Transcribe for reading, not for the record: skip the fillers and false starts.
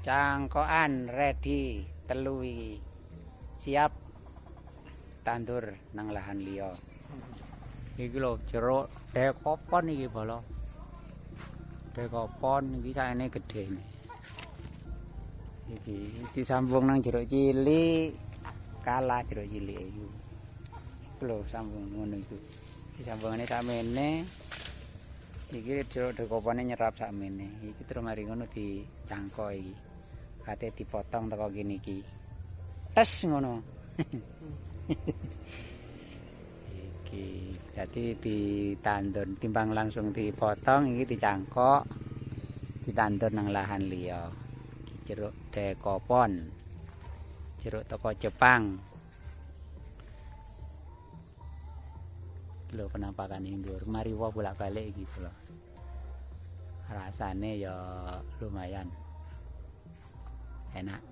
Cangkokan ready telu iki. Siap tandur nang lahan liya. Iki lho jeruk dekopon iki bolo. Dekopon iki sakjane gedhe. Iki disambung nang jeruk cilik kalah jeruk cilik iku. Iku lho sambung ngono iku. Disambungane sakmene. Iki jeruk dekopone nyerap sakmene. Iki terus mari ngono dicangkok iki. Kate dipotong teko kene iki. Tes ngono. Iki jadi ditandur timbang langsung dipotong iki dicangkok ditandur nang lahan liya. Iki jeruk dekopon. Jeruk teko Jepang. Lho penampakan ndur mari wae bolak-balik iki lho. Rasane ya lumayan enak.